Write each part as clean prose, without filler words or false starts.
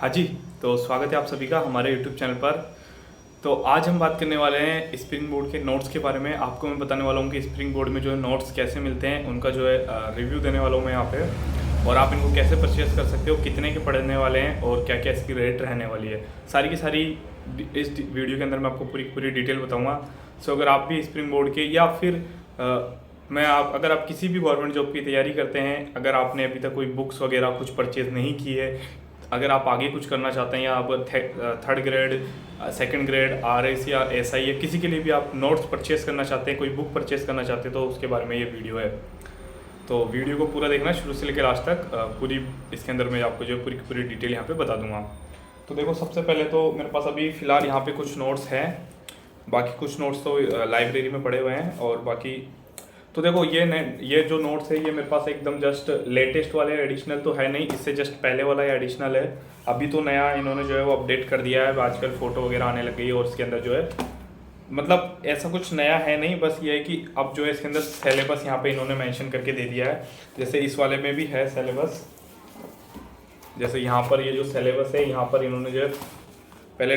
हाँ जी। तो स्वागत है आप सभी का हमारे यूट्यूब चैनल पर। तो आज हम बात करने वाले हैं स्प्रिंग बोर्ड के नोट्स के बारे में। आपको मैं बताने वाला हूँ कि स्प्रिंग बोर्ड में जो है नोट्स कैसे मिलते हैं, उनका जो है रिव्यू देने वाला हूँ मैं यहाँ पे, और आप इनको कैसे परचेज़ कर सकते हो, कितने के पड़ने वाले हैं और क्या क्या इसकी रेट रहने वाली है। सारी की सारी इस वीडियो के अंदर मैं आपको पूरी डिटेल बताऊँगा। सो अगर आप भी स्प्रिंग बोर्ड के या फिर अगर आप किसी भी गवर्नमेंट जॉब की तैयारी करते हैं, अगर आपने अभी तक कोई बुक्स वगैरह कुछ परचेज़ नहीं की है, अगर आप आगे कुछ करना चाहते हैं या आप third grade, second grade, RS या एसआई या किसी के लिए भी आप नोट्स परचेज़ करना चाहते हैं, कोई बुक परचेज़ करना चाहते हैं, तो उसके बारे में ये वीडियो है। तो वीडियो को पूरा देखना शुरू से लेकर लास्ट तक। पूरी इसके अंदर मैं आपको जो पूरी डिटेल यहाँ पे बता दूंगा। तो देखो, सबसे पहले तो मेरे पास अभी फ़िलहाल यहाँ पे कुछ नोट्स हैं। बाकी कुछ नोट्स तो लाइब्रेरी में पड़े हुए हैं, और बाकी तो देखो ये जो नोट्स है ये मेरे पास एकदम जस्ट लेटेस्ट वाले, एडिशनल तो है नहीं, इससे जस्ट पहले वाला ये एडिशनल है। अभी तो नया इन्होंने जो है वो अपडेट कर दिया है, आजकल फ़ोटो वगैरह आने लग गई है, और इसके अंदर जो है मतलब ऐसा कुछ नया है नहीं, बस ये है कि अब जो है इसके अंदर सिलेबस यहाँ पे इन्होंने मेंशन करके दे दिया है। जैसे इस वाले में भी है सिलेबस, जैसे यहाँ पर ये जो सिलेबस है, यहाँ पर इन्होंने जो है पहले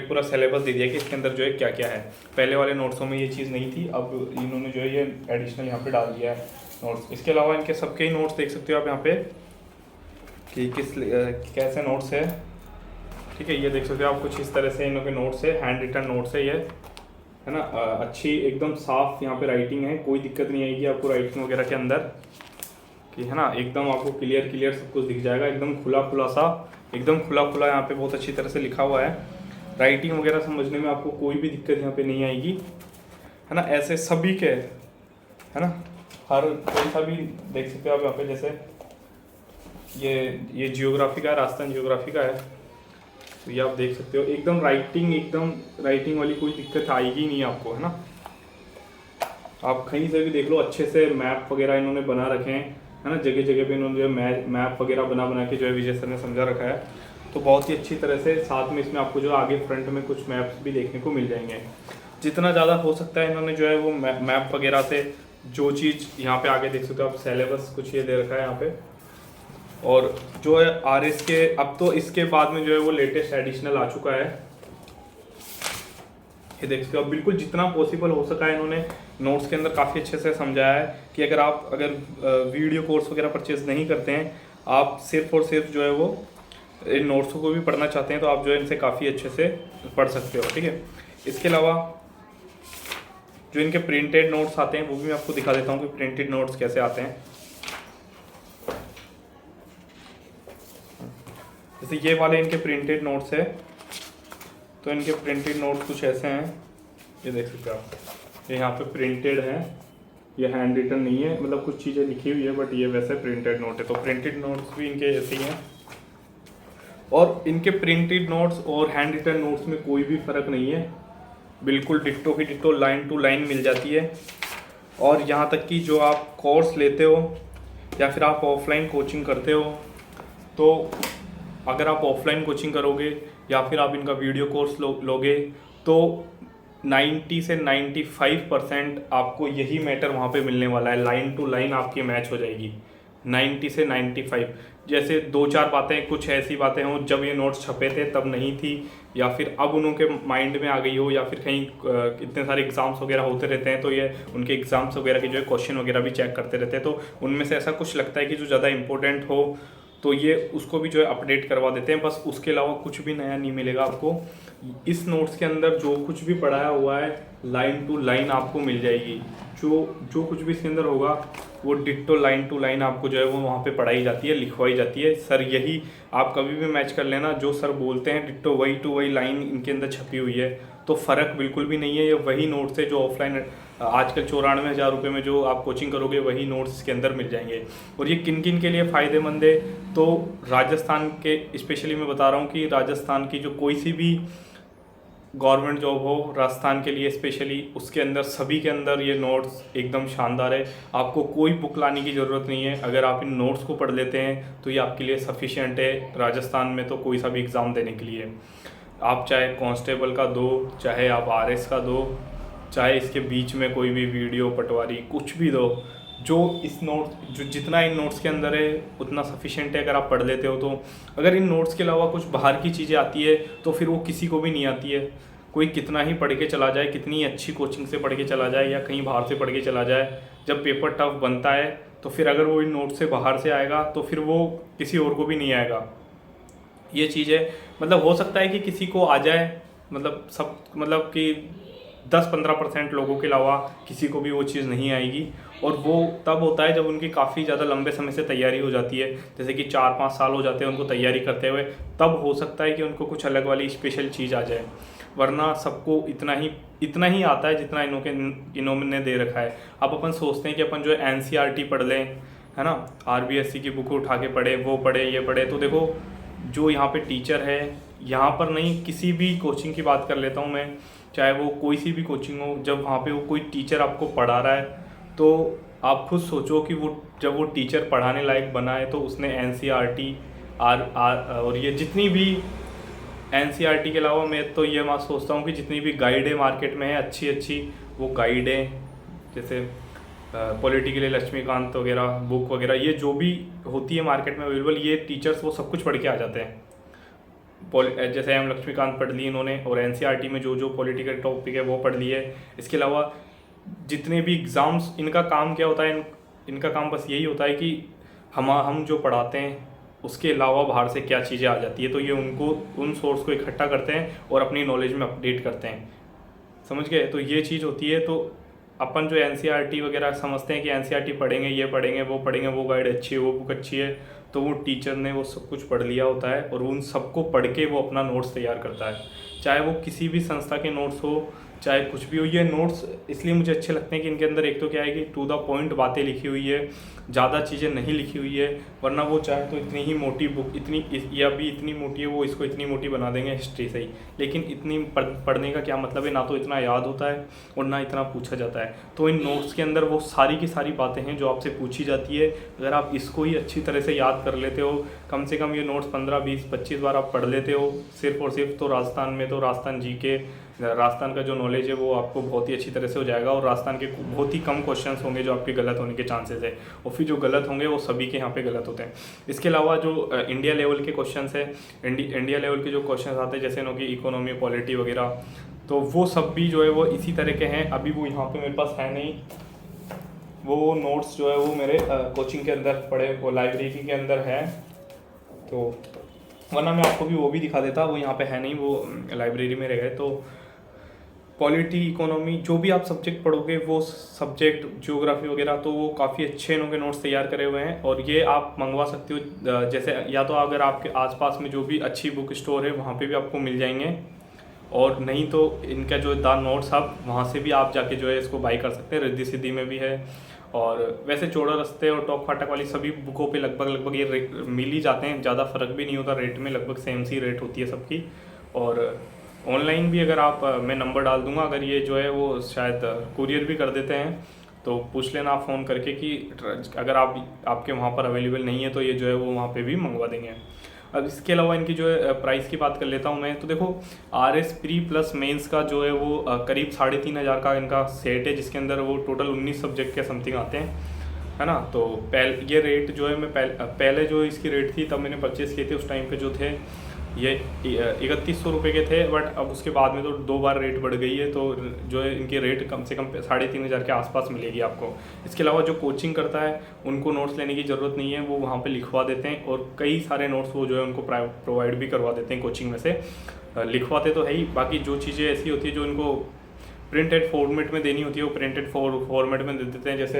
पूरा सिलेबस दे दिया कि इसके अंदर जो है क्या क्या है। पहले वाले नोट्सों में ये चीज़ नहीं थी, अब इन्होंने जो है ये एडिशनल यहाँ पे डाल दिया है नोट्स। इसके अलावा इनके सबके ही नोट्स देख सकते हो आप यहाँ पे कि कैसे नोट्स है। ठीक है, ये देख सकते हो आप, कुछ इस तरह से इनके नोट्स है, हैंड रिटन नोट्स है ये, है ना। अच्छी एकदम साफ यहाँ पे राइटिंग है, कोई दिक्कत नहीं आएगी आपको राइटिंग वगैरह के अंदर, कि है ना, एकदम आपको क्लियर सब कुछ दिख जाएगा, एकदम खुला सा, एकदम खुला यहाँ पे बहुत अच्छी तरह से लिखा हुआ है। राइटिंग वगैरह समझने में आपको कोई भी दिक्कत यहाँ पे नहीं आएगी, है ना। ऐसे सभी के, है ना, हर कोई सा भी देख सकते हो आप यहाँ पे। जैसे ये जियोग्राफी का है, राजस्थान जियोग्राफी का है, तो ये आप देख सकते हो एकदम राइटिंग वाली कोई दिक्कत आएगी नहीं आपको, है ना। आप कहीं से भी देख लो, अच्छे से मैप वगैरह इन्होंने बना रखे हैं, है ना। जगह जगह पे इन्होंने जो है मैप वगैरह बना के जो है विजय सर ने समझा रखा है, तो बहुत ही अच्छी तरह से। साथ में इसमें आपको जो आगे फ्रंट में कुछ मैप्स भी देखने को मिल जाएंगे। जितना ज़्यादा हो सकता है इन्होंने जो है वो मैप वगैरह से जो चीज़ यहाँ पे आगे देख सकते हो आप, सिलेबस कुछ ये दे रखा है यहाँ पे। और जो है आरएस के, अब तो इसके बाद में जो है वो लेटेस्ट एडिशनल आ चुका है, ये देख सकते हो। अब बिल्कुल जितना पॉसिबल हो सका है इन्होंने नोट्स के अंदर काफ़ी अच्छे से समझाया है कि अगर वीडियो कोर्स वगैरह परचेज नहीं करते हैं, आप सिर्फ और सिर्फ जो है वो इन नोट्सों को भी पढ़ना चाहते हैं, तो आप जो है इनसे काफ़ी अच्छे से पढ़ सकते हो। ठीक है, इसके अलावा जो इनके प्रिंटेड नोट्स आते हैं वो भी मैं आपको दिखा देता हूँ कि प्रिंटेड नोट्स कैसे आते हैं। जैसे ये वाले इनके प्रिंटेड नोट्स है, तो इनके प्रिंटेड नोट्स कुछ ऐसे हैं, ये देख सकते हो आप, ये यहाँ पे प्रिंटेड है, ये हैंड रिटन नहीं है, मतलब कुछ चीज़ें लिखी हुई है, बट ये वैसे प्रिंटेड नोट है। तो प्रिंटेड नोट्स भी इनके ऐसे ही हैं, और इनके प्रिंटेड नोट्स और हैंड रिटन नोट्स में कोई भी फ़र्क नहीं है, बिल्कुल डिट्टो की डिट्टो, लाइन टू लाइन मिल जाती है। और यहाँ तक कि जो आप कोर्स लेते हो या फिर आप ऑफलाइन कोचिंग करते हो, तो अगर आप ऑफलाइन कोचिंग करोगे या फिर आप इनका वीडियो कोर्स लोगे, तो 90 से 95% आपको यही मैटर वहाँ पे मिलने वाला है, लाइन टू लाइन आपकी मैच हो जाएगी 90 से 95। जैसे 2-4 बातें, कुछ ऐसी बातें हों जब ये नोट्स छपे थे तब नहीं थी, या फिर अब उनके माइंड में आ गई हो, या फिर कहीं इतने सारे एग्ज़ाम्स वगैरह होते रहते हैं, तो ये उनके एग्ज़ाम्स वगैरह के जो है क्वेश्चन वगैरह भी चेक करते रहते हैं, तो उनमें से ऐसा कुछ लगता है कि जो ज़्यादा इंपॉर्टेंट हो तो ये उसको भी जो है अपडेट करवा देते हैं। बस उसके अलावा कुछ भी नया नहीं मिलेगा आपको। इस नोट्स के अंदर जो कुछ भी पढ़ाया हुआ है लाइन टू लाइन आपको मिल जाएगी, जो कुछ भी इसके अंदर होगा वो डिट्टो लाइन टू लाइन आपको जो है वो वहाँ पे पढ़ाई जाती है, लिखवाई जाती है। सर यही आप कभी भी मैच कर लेना, जो सर बोलते हैं डिट्टो वही टू वही लाइन इनके अंदर छपी हुई है, तो फ़र्क बिल्कुल भी नहीं है। ये वही नोट्स है जो ऑफलाइन आजकल 94,000 रुपये में जो आप कोचिंग करोगे वही नोट्स के अंदर मिल जाएंगे। और ये किन किन के लिए फ़ायदेमंद है, तो राजस्थान के स्पेशली मैं बता रहा हूँ कि राजस्थान की जो कोई सी भी गवर्नमेंट जॉब हो, राजस्थान के लिए स्पेशली, उसके अंदर सभी के अंदर ये नोट्स एकदम शानदार है। आपको कोई बुक लाने की ज़रूरत नहीं है, अगर आप इन नोट्स को पढ़ लेते हैं तो ये आपके लिए सफिशिएंट है राजस्थान में तो कोई सा भी एग्ज़ाम देने के लिए। आप चाहे कांस्टेबल का दो, चाहे आप आरएस का दो, चाहे इसके बीच में कोई भी वीडियो पटवारी कुछ भी दो, जो इस नोट जो जितना इन नोट्स के अंदर है उतना सफिशिएंट है अगर आप पढ़ लेते हो तो। अगर इन नोट्स के अलावा कुछ बाहर की चीज़ें आती है तो फिर वो किसी को भी नहीं आती है। कोई कितना ही पढ़ के चला जाए, कितनी अच्छी कोचिंग से पढ़ के चला जाए या कहीं बाहर से पढ़ के चला जाए, जब पेपर टफ बनता है तो फिर अगर वो इन नोट से बाहर से आएगा तो फिर वो किसी और को भी नहीं आएगा। ये चीज़ है, मतलब हो सकता है कि किसी को आ जाए, मतलब सब, मतलब कि 10-15% लोगों के अलावा किसी को भी वो चीज़ नहीं आएगी। और वो तब होता है जब उनकी काफ़ी ज़्यादा लंबे समय से तैयारी हो जाती है, जैसे कि 4-5 साल हो जाते हैं उनको तैयारी करते हुए, तब हो सकता है कि उनको कुछ अलग वाली स्पेशल चीज़ आ जाए। वरना सबको इतना ही आता है जितना इन्होंने दे रखा है। अब अपन सोचते हैं कि अपन जो है NCERT पढ़ लें, है ना, RBSC की बुक उठा के पढ़े, वो पढ़े, ये पढ़े, तो देखो जो यहाँ पे टीचर है, यहाँ पर नहीं, किसी भी कोचिंग की बात कर लेता हूँ मैं, चाहे वो कोई सी भी कोचिंग हो, जब वहाँ पे वो कोई टीचर आपको पढ़ा रहा है तो आप खुद सोचो कि वो जब वो टीचर पढ़ाने लायक बना है तो उसने NCERT और ये जितनी भी NCERT के अलावा मैं तो ये मैं सोचता हूँ कि जितनी भी गाइड है मार्केट में है अच्छी अच्छी, वो गाइड है, जैसे पॉलिटी के लिए लक्ष्मीकांत वगैरह बुक वगैरह, ये जो भी होती है मार्केट में अवेलेबल, ये टीचर्स वो सब कुछ पढ़ के आ जाते हैं। जैसे M लक्ष्मीकांत पढ़ ली इन्होंने, और NCERT में जो जो पॉलिटिकल टॉपिक है वो पढ़ लिए। इसके अलावा जितने भी एग्ज़ाम्स, इनका काम क्या होता है, इनका काम बस यही होता है कि हम जो पढ़ाते हैं उसके अलावा बाहर से क्या चीज़ें आ जाती है, तो ये उनको उन सोर्स को इकट्ठा करते हैं और अपनी नॉलेज में अपडेट करते हैं, समझ गए। तो ये चीज़ होती है। तो अपन जो NCERT वगैरह समझते हैं कि NCERT पढ़ेंगे, ये पढ़ेंगे, वो गाइड अच्छी है, वो बुक अच्छी है, तो वो टीचर ने वो सब कुछ पढ़ लिया होता है और उन सबको पढ़ के वो अपना नोट्स तैयार करता है। चाहे वो किसी भी संस्था के नोट्स हो, चाहे कुछ भी हो। ये नोट्स इसलिए मुझे अच्छे लगते हैं कि इनके अंदर एक तो क्या है कि टू द पॉइंट बातें लिखी हुई है, ज़्यादा चीज़ें नहीं लिखी हुई है। वरना वो चाहे तो इतनी ही मोटी बुक, या भी इतनी मोटी है, वो इसको इतनी मोटी बना देंगे हिस्ट्री से ही, लेकिन इतनी पढ़ने का क्या मतलब है, ना तो इतना याद होता है और ना इतना पूछा जाता है। तो इन नोट्स के अंदर वो सारी की सारी बातें हैं जो आपसे पूछी जाती है। अगर आप इसको ही अच्छी तरह से याद कर लेते हो, कम से कम ये नोट्स 15-20-25 बार आप पढ़ लेते हो सिर्फ और सिर्फ, तो राजस्थान में तो राजस्थान GK, राजस्थान का जो नॉलेज है वो आपको बहुत ही अच्छी तरह से हो जाएगा। और राजस्थान के बहुत ही कम क्वेश्चंस होंगे जो आपके गलत होने के चांसेस है, और फिर जो गलत होंगे वो सभी के यहाँ पे गलत होते हैं। इसके अलावा जो इंडिया लेवल के क्वेश्चंस है, इंडिया लेवल के जो क्वेश्चंस आते हैं, जैसे इनकी इकोनॉमी, पॉलिटी वगैरह, तो वो सब भी जो है वो इसी तरह के हैं। अभी वो यहाँ पे मेरे पास है नहीं, वो नोट्स जो है वो मेरे कोचिंग के अंदर पड़े, वो लाइब्रेरी के अंदर है, तो वरना मैं आपको भी वो भी दिखा देता। वो यहाँ पे है नहीं, वो लाइब्रेरी में रह गए। तो पॉलिटी, इकोनॉमी, जो भी आप सब्जेक्ट पढ़ोगे, वो सब्जेक्ट, ज्योग्राफी वगैरह, तो वो काफ़ी अच्छे इन्होंने नोट्स तैयार करे हुए हैं। और ये आप मंगवा सकते हो, जैसे या तो अगर आपके आसपास में जो भी अच्छी बुक स्टोर है वहाँ पे भी आपको मिल जाएंगे, और नहीं तो इनका जो द नोट्स हब, वहाँ से भी आप जाके जो है इसको बाई कर सकते हैं। रिद्धि सिद्धि में भी है, और वैसे चौड़ा रास्ते और टॉप फाटक वाली सभी बुकों पे लगभग ये मिल ही जाते हैं। ज़्यादा फ़र्क भी नहीं होता रेट में, लगभग सेम सी रेट होती है सबकी। और ऑनलाइन भी अगर आप, मैं नंबर डाल दूंगा, अगर ये जो है वो शायद कुरियर भी कर देते हैं, तो पूछ लेना आप फ़ोन करके कि अगर आपके वहाँ पर अवेलेबल नहीं है तो ये जो है वो वहाँ पे भी मंगवा देंगे। अब इसके अलावा इनकी जो है प्राइस की बात कर लेता हूँ मैं, तो देखो RS प्री प्लस मेंस का जो है वो करीब 3,500 का इनका सेट है, जिसके अंदर वो टोटल 19 सब्जेक्ट के समथिंग आते हैं, है ना। तो ये रेट जो है, मैं पहले जो इसकी रेट थी तब मैंने परचेज़ किए थे, उस टाइम पे जो थे ये 3100 रुपये के थे, बट अब उसके बाद में तो 2 बार रेट बढ़ गई है, तो जो है इनकी रेट कम से कम 3,500 के आसपास मिलेगी आपको। इसके अलावा जो कोचिंग करता है उनको नोट्स लेने की ज़रूरत नहीं है, वो वहाँ पे लिखवा देते हैं, और कई सारे नोट्स वो जो है उनको प्रोवाइड भी करवा देते हैं कोचिंग में से। लिखवाते तो है ही, बाकी जो चीज़ें ऐसी होती है जो इनको प्रिंटेड फॉर्मेट में देनी होती है वो प्रिंटेड फॉर्मेट में दे देते हैं। जैसे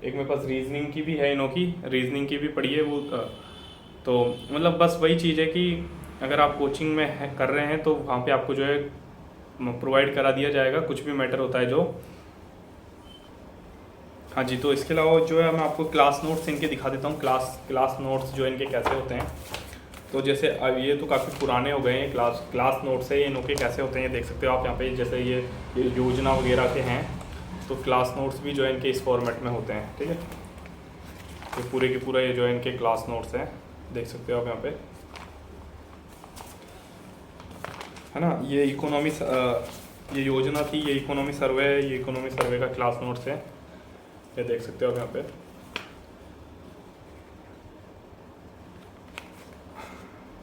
एक मेरे पास रीजनिंग की भी है, इनों की रीजनिंग की भी पढ़ी है वो, तो मतलब बस वही चीज़ है कि अगर आप कोचिंग में कर रहे हैं तो वहाँ पे आपको जो है प्रोवाइड करा दिया जाएगा, कुछ भी मैटर होता है जो। हाँ जी, तो इसके अलावा जो है मैं आपको क्लास नोट्स इनके दिखा देता हूँ। क्लास नोट्स जो इनके कैसे होते हैं, तो जैसे अब ये तो काफ़ी पुराने हो गए हैं, क्लास नोट्स है, इनके कैसे होते हैं ये देख सकते हो आप यहाँ पे। जैसे ये योजना वगैरह के हैं, तो क्लास नोट्स भी जो है इनके इस फॉर्मेट में होते हैं, ठीक है। तो पूरे के पूरा ये जो है इनके क्लास नोट्स हैं, देख सकते हो आप यहाँ पे, है ना। ये ये योजना थी, ये इकोनॉमी सर्वे है, ये इकोनॉमी सर्वे का क्लास नोट्स है। ये देख सकते हो आप यहाँ पे।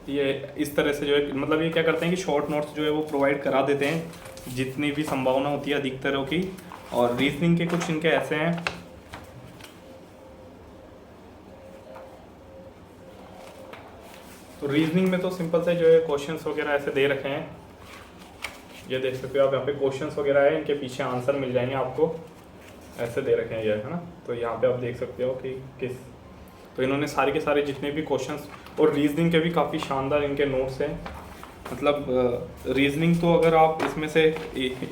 ये इस तरह से जो है मतलब ये क्या करते हैं कि शॉर्ट नोट्स जो है वो प्रोवाइड करा देते हैं जितनी भी संभावना होती है अधिकतरों की। और रीजनिंग के कुछ इनके ऐसे हैं, तो रीजनिंग में तो सिंपल से जो है क्वेश्चंस वगैरह ऐसे दे रखे हैं, ये देख सकते हो आप यहाँ पे क्वेश्चंस वगैरह है, इनके पीछे आंसर मिल जाएंगे आपको, ऐसे दे रखे हैं ये, है ना। तो यहाँ पे आप देख सकते हो कि किस, तो इन्होंने सारे के सारे जितने भी क्वेश्चंस, और रीजनिंग के भी काफ़ी शानदार इनके नोट्स हैं। मतलब रीजनिंग तो अगर आप इसमें से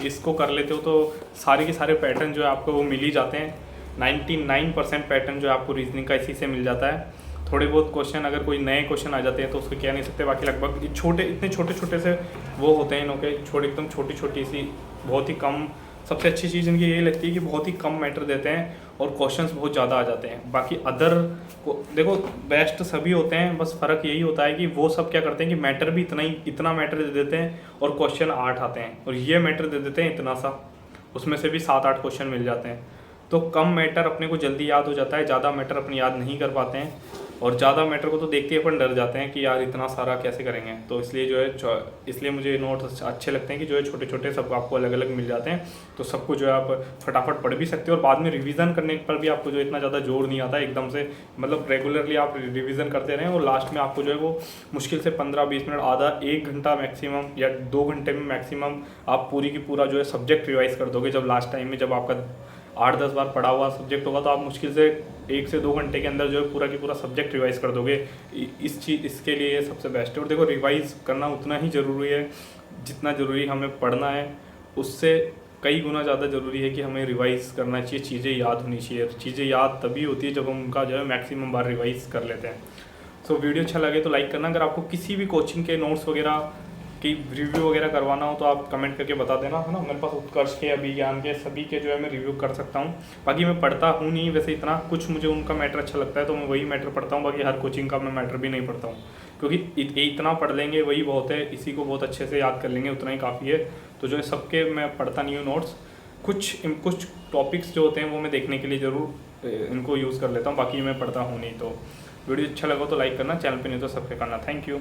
इसको कर लेते हो तो सारे के सारे पैटर्न जो है आपको वो मिल ही जाते हैं। 99% पैटर्न जो है आपको रीजनिंग का इसी से मिल जाता है। थोड़े बहुत क्वेश्चन अगर कोई नए क्वेश्चन आ जाते हैं तो उसको कह नहीं सकते, बाकी लगभग छोटे, इतने छोटे छोटे से वो होते हैं इनके, छोटे एकदम छोटी छोटी सी, बहुत ही कम। सबसे अच्छी चीज़ इनकी यही लगती है कि बहुत ही कम मैटर देते हैं और क्वेश्चंस बहुत ज़्यादा आ जाते हैं। बाकी अदर को देखो, बेस्ट सभी होते हैं, बस फ़र्क यही होता है कि वो सब क्या करते हैं कि मैटर भी इतना मैटर दे देते हैं और क्वेश्चन 8 आते हैं, और ये मैटर दे देते हैं इतना सा, उसमें से भी 7-8 क्वेश्चन मिल जाते हैं। तो कम मैटर अपने को जल्दी याद हो जाता है, ज़्यादा मैटर अपने याद नहीं कर पाते हैं, और ज़्यादा मैटर को तो देखते ही अपन डर जाते हैं कि यार इतना सारा कैसे करेंगे। तो इसलिए जो है, इसलिए मुझे नोट्स अच्छे लगते हैं कि जो है छोटे छोटे सब आपको अलग अलग मिल जाते हैं, तो सबको जो है आप फटाफट पढ़ भी सकते हो, और बाद में रिवीजन करने पर भी आपको जो इतना ज़्यादा जोर नहीं आता एकदम से। मतलब रेगुलरली आप रिवीजन करते रहें, और लास्ट में आपको जो है वो मुश्किल से 15-20 मिनट, आधा 1 घंटा मैक्सिमम या 2 घंटे में मैक्सिमम आप पूरी की पूरा जो है सब्जेक्ट रिवाइज कर दोगे। जब लास्ट टाइम में जब आपका 8-10 बार पढ़ा हुआ सब्जेक्ट होगा तो आप मुश्किल से 1 से 2 घंटे के अंदर जो है पूरा की पूरा सब्जेक्ट रिवाइज कर दोगे। इसके लिए ये सबसे बेस्ट है। और देखो, रिवाइज करना उतना ही ज़रूरी है जितना ज़रूरी हमें पढ़ना है, उससे कई गुना ज़्यादा ज़रूरी है कि हमें रिवाइज करना चाहिए, चीज़ें याद होनी चाहिए। चीज़ें याद तभी होती है जब हम उनका जो है मैक्सिमम बार रिवाइज कर लेते हैं। सो वीडियो अच्छा लगे तो लाइक करना। अगर आपको किसी भी कोचिंग के नोट्स वगैरह की रिव्यू वगैरह करवाना हो तो आप कमेंट करके बता देना, है ना। मेरे पास उत्कर्ष के, अभिज्ञान के, सभी के जो है मैं रिव्यू कर सकता हूँ। बाकी मैं पढ़ता हूँ नहीं वैसे इतना, कुछ मुझे उनका मैटर अच्छा लगता है तो मैं वही मैटर पढ़ता हूँ, बाकी हर कोचिंग का मैं मैटर भी नहीं पढ़ता हूँ, क्योंकि इतना पढ़ लेंगे वही बहुत है, इसी को बहुत अच्छे से याद कर लेंगे उतना ही काफ़ी है। तो जो है सबके मैं पढ़ता नहीं हूँ नोट्स, कुछ टॉपिक्स जो होते हैं वो मैं देखने के लिए ज़रूर इनको यूज़ कर लेता हूँ, बाकी मैं पढ़ता हूँ नहीं। तो वीडियो अच्छा लगा तो लाइक करना, चैनल पे नहीं तो सब्सक्राइब करना। Thank you.